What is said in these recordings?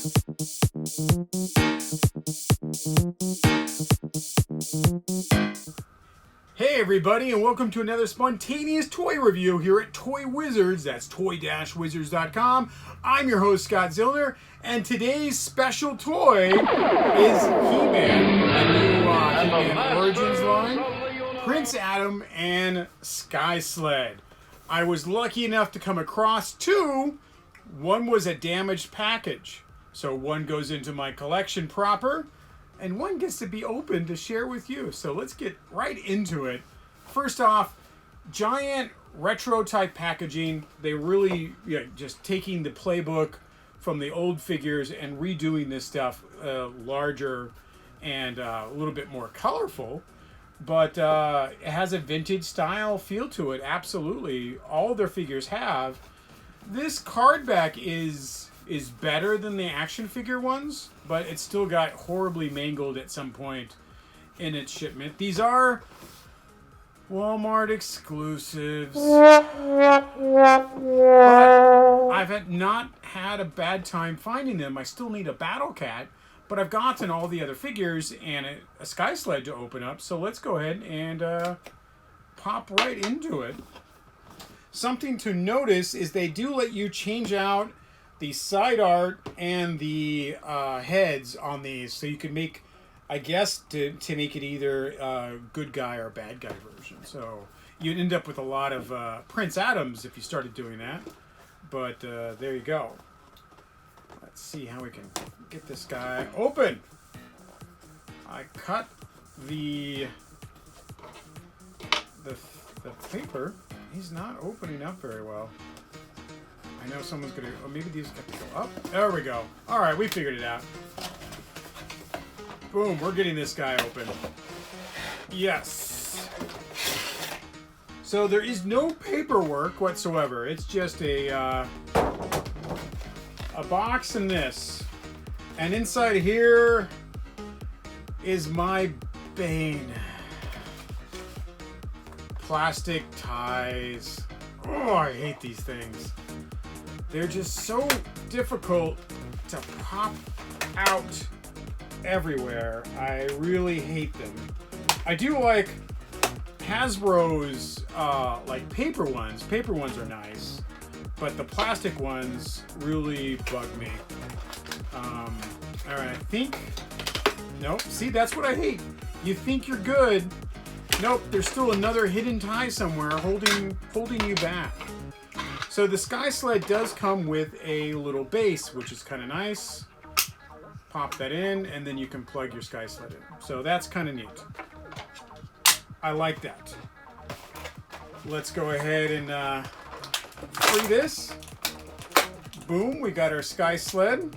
Hey everybody, and welcome to another spontaneous toy review here at Toy Wizards. That's toy-wizards.com. I'm your host, Scott Zillner, and today's special toy is He-Man, a new He-Man Origins line, Prince Adam, and Sky Sled. I was lucky enough to come across two. One was a damaged package, so one goes into my collection proper, and one gets to be open to share with you. So let's get right into it. First off, giant retro type packaging. They really just taking the playbook from the old figures and redoing this stuff larger and a little bit more colorful. But it has a vintage style feel to it. Absolutely. All their figures have. This card back is better than the action figure ones, but it still got horribly mangled at some point in its shipment. These are Walmart exclusives, but I've not had a bad time finding them. I still need a Battle Cat, but I've gotten all the other figures and a Sky Sled to open up, so let's go ahead and pop right into it. Something to notice is they do let you change out the side art and the heads on these, so you can make, I guess, to make it either good guy or bad guy version. So you'd end up with a lot of Prince Adams if you started doing that. But there you go. Let's see how we can get this guy open. I cut the paper. He's not opening up very well. I know someone's gonna. Oh, maybe these have to go up. There we go. All right, we figured it out. Boom, we're getting this guy open. Yes. So there is no paperwork whatsoever. It's just a box and this. And inside here is my bane. Plastic ties. Oh, I hate these things. They're just so difficult to pop out everywhere. I really hate them. I do like Hasbro's like paper ones. Paper ones are nice, but the plastic ones really bug me. All right, I think. Nope. See, that's what I hate. You think you're good. Nope. There's still another hidden tie somewhere holding you back. So the Sky Sled does come with a little base, which is kind of nice. Pop that in, and then you can plug your Sky Sled in. So that's kind of neat. I like that. Let's go ahead and free this. Boom, we got our Sky Sled.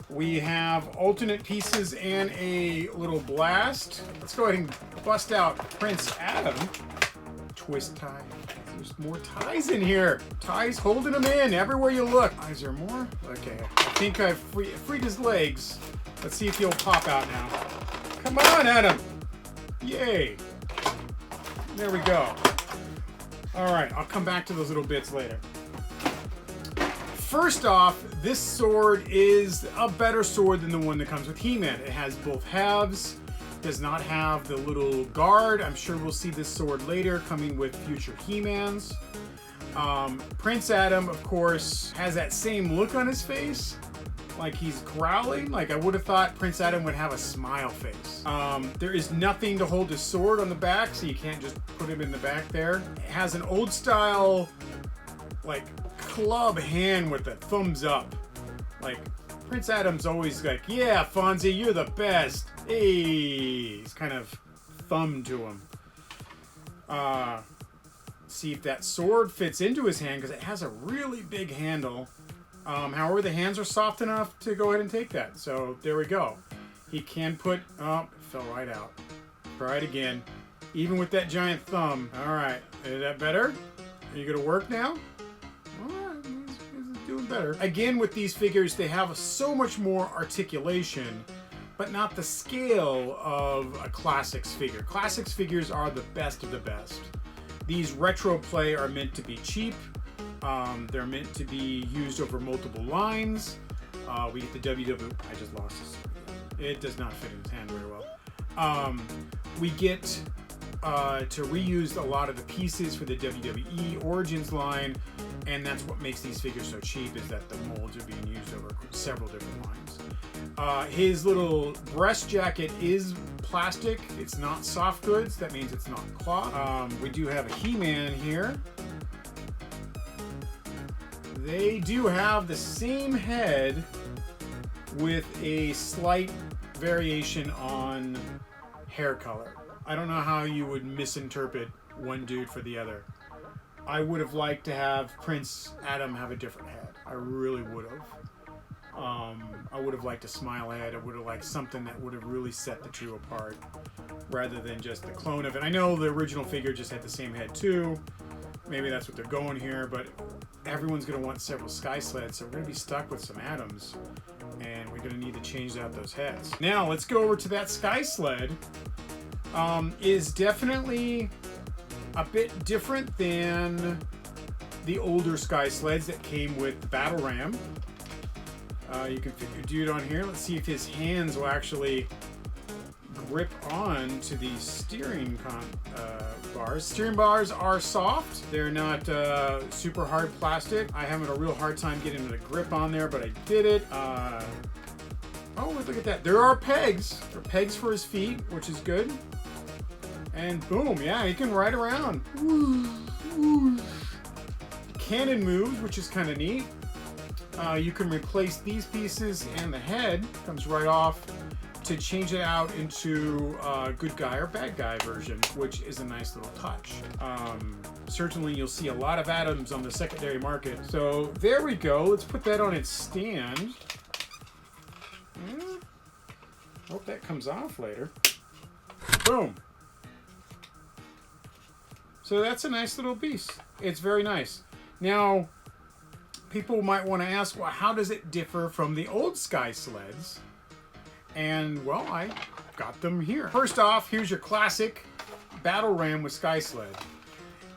We have alternate pieces and a little blast. Let's go ahead and bust out Prince Adam. Twist tie. There's more ties in here. Ties holding them in everywhere you look. Is there more? Okay, I think I've freed his legs. Let's see if he'll pop out now. Come on, Adam. Yay. There we go. All right, I'll come back to those little bits later. First off, this sword is a better sword than the one that comes with He-Man. It has both halves. Does not have the little guard. I'm sure we'll see this sword later coming with future He-Mans. Prince Adam, of course, has that same look on his face, like he's growling. Like I would have thought Prince Adam would have a smile face. There is nothing to hold his sword on the back, so you can't just put him in the back there. It has an old style, like club hand with a thumbs up. Like Prince Adam's always like, yeah, Fonzie, you're the best. Hey, he's kind of thumb to him. See if that sword fits into his hand, because it has a really big handle. However, the hands are soft enough to go ahead and take that. So there we go. He can put, oh, it fell right out. Try it again. Even with that giant thumb. All right, is that better? Are you gonna work now? All right, he's doing better. Again, with these figures, they have so much more articulation, but not the scale of a Classics figure. Classics figures are the best of the best. These retro play are meant to be cheap. They're meant to be used over multiple lines. We get the WWE. I just lost this. It does not fit in his hand very well. We get to reuse a lot of the pieces for the WWE Origins line, and that's what makes these figures so cheap, is that the molds are being used over several different lines. His little breast jacket is plastic. It's not soft goods. That means it's not cloth. We do have a He-Man here. They do have the same head with a slight variation on hair color. I don't know how you would misinterpret one dude for the other. I would have liked to have Prince Adam have a different head. I really would have. I would have liked a smile head. I would have liked something that would have really set the two apart, rather than just the clone of it. I know the original figure just had the same head too. Maybe that's what they're going here, but everyone's going to want several Sky Sleds, so we're going to be stuck with some Adams, and we're going to need to change out those heads. Now, let's go over to that Sky Sled. Is definitely a bit different than the older Sky Sleds that came with the Battle Ram. You can fit your dude on here. Let's see if his hands will actually grip on to the steering bars. Steering bars are soft. They're not super hard plastic. I having a real hard time getting the grip on there, but I did it. Oh, look at that. There are pegs. There are pegs for his feet, which is good. And boom, yeah, he can ride around. Cannon moves, which is kind of neat. You can replace these pieces, and the head comes right off to change it out into a good guy or bad guy version, which is a nice little touch. Certainly you'll see a lot of Adams on the secondary market. So there we go. Let's put that on its stand. Hope that comes off later. Boom. So that's a nice little piece. It's very nice. Now, people might want to ask, well, how does it differ from the old Sky Sleds? And, well, I got them here. First off, here's your classic Battle Ram with Sky Sled.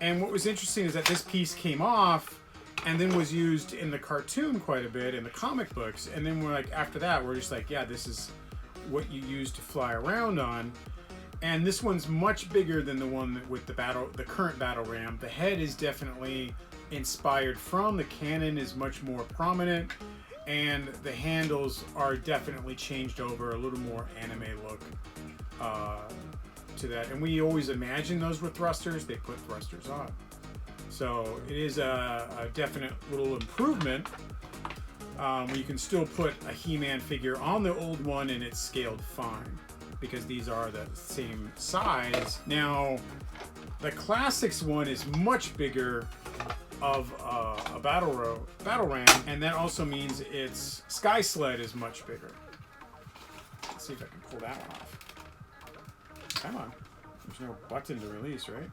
And what was interesting is that this piece came off and then was used in the cartoon quite a bit, in the comic books. And then we're like, after that, we're just like, yeah, this is what you use to fly around on. And this one's much bigger than the one with the current Battle Ram. The head is definitely inspired from. The cannon is much more prominent, and the handles are definitely changed over, a little more anime look to that. And we always imagine those were thrusters. They put thrusters on. So it is a definite little improvement. You can still put a He-Man figure on the old one and it's scaled fine, because these are the same size. Now, the Classics one is much bigger of a Battle Ram, and that also means its Sky Sled is much bigger. Let's see if I can pull that one off. Come on. There's no button to release, right?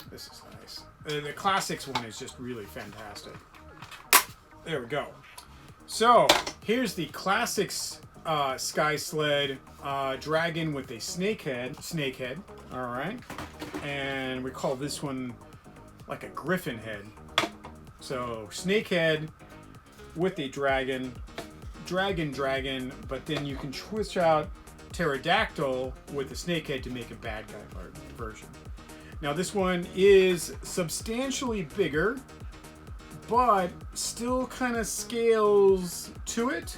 This is nice. The Classics one is just really fantastic. There we go. So, here's the Classics Sky Sled dragon with a snake head. All right. And we call this one like a griffin head. So snake head with a dragon, but then you can switch out pterodactyl with the snake head to make a bad guy version. Now this one is substantially bigger, but still kind of scales to it.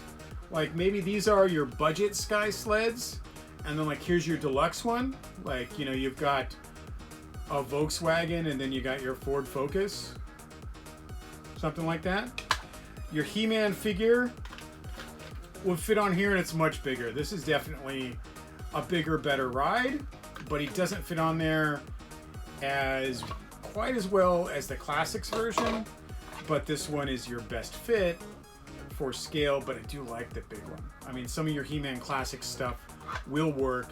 Like maybe these are your budget Sky Sleds, and then like here's your deluxe one. Like, you know, you've got a Volkswagen and then you got your Ford Focus. Something like that. Your He-Man figure would fit on here and it's much bigger. This is definitely a bigger, better ride, but he doesn't fit on there as quite as well as the Classics version, but this one is your best fit for scale, but I do like the big one. I mean, some of your He-Man Classic stuff will work.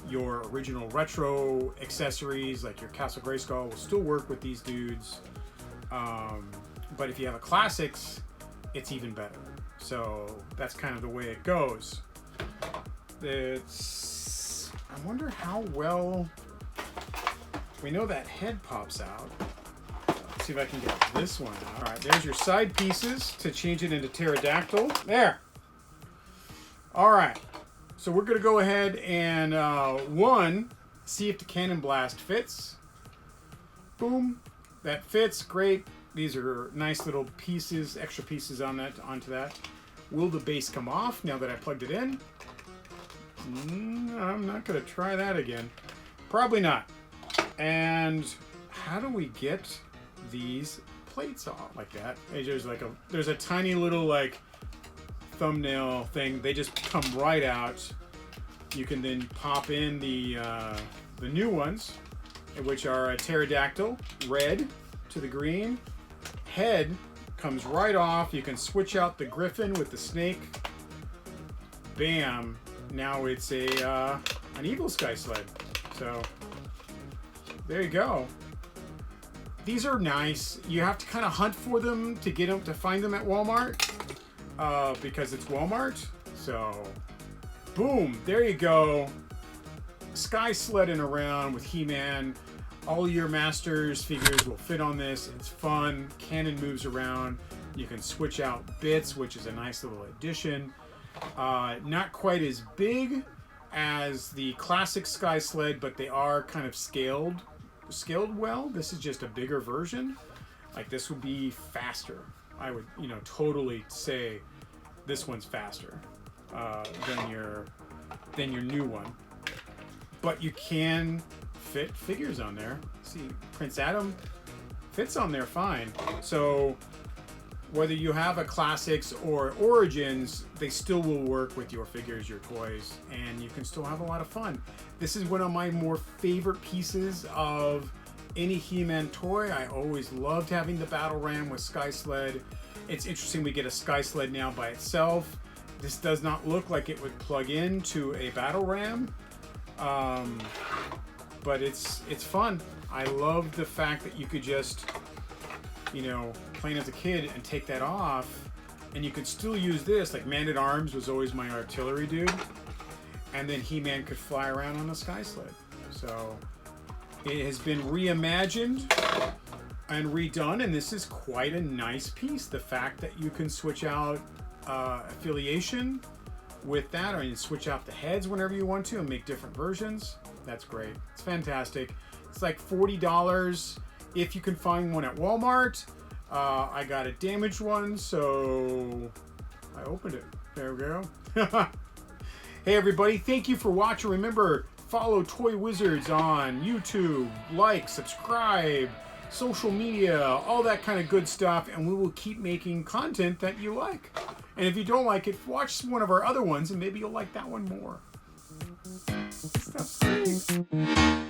Your original retro accessories, like your Castle Grayskull, will still work with these dudes. But if you have a Classics, it's even better. So that's kind of the way it goes. I wonder how well... We know that head pops out. Let's see if I can get this one out. All right, there's your side pieces to change it into pterodactyl. There. All right. So we're going to go ahead and, see if the cannon blast fits. Boom. That fits. Great. These are nice little pieces, extra pieces onto that. Will the base come off now that I plugged it in? I'm not going to try that again. Probably not. And how do we get these plates off like that? There's a tiny little like thumbnail thing. They just come right out. You can then pop in the new ones, which are a pterodactyl, red to the green. Head comes right off. You can switch out the griffin with the snake. Bam! Now it's an Eagle Sky Sled. So there you go. These are nice. You have to kind of hunt for them to get them to find them at Walmart because it's Walmart. So boom! There you go. Sky sledding around with He-Man. All your Masters figures will fit on this. It's fun. Cannon moves around. You can switch out bits, which is a nice little addition. Not quite as big as the classic Sky Sled, but they are kind of scaled well. This is just a bigger version. Like this would be faster. I would, totally say this one's faster than your new one. But you can fit figures on there. See, Prince Adam fits on there fine. So whether you have a classics or origins, they still will work with your figures, your toys, and you can still have a lot of fun. This is one of my more favorite pieces of any He-Man toy. I always loved having the Battle Ram with Sky Sled. It's interesting we get a Sky Sled now by itself. This does not look like it would plug into a Battle Ram. But it's fun. I love the fact that you could just, playing as a kid and take that off, and you could still use this. Like Man-at-Arms was always my artillery dude, and then He-Man could fly around on a Sky Sled. So it has been reimagined and redone, and this is quite a nice piece. The fact that you can switch out affiliation with that, or you can switch out the heads whenever you want to and make different versions. That's great. It's fantastic. It's like $40 if you can find one at Walmart. I got a damaged one, so I opened it. There we go. Hey everybody, thank you for watching. Remember, follow Toy Wizards on YouTube, like, subscribe, social media, all that kind of good stuff, and we will keep making content that you like. And if you don't like it, watch one of our other ones and maybe you'll like that one more. That's great.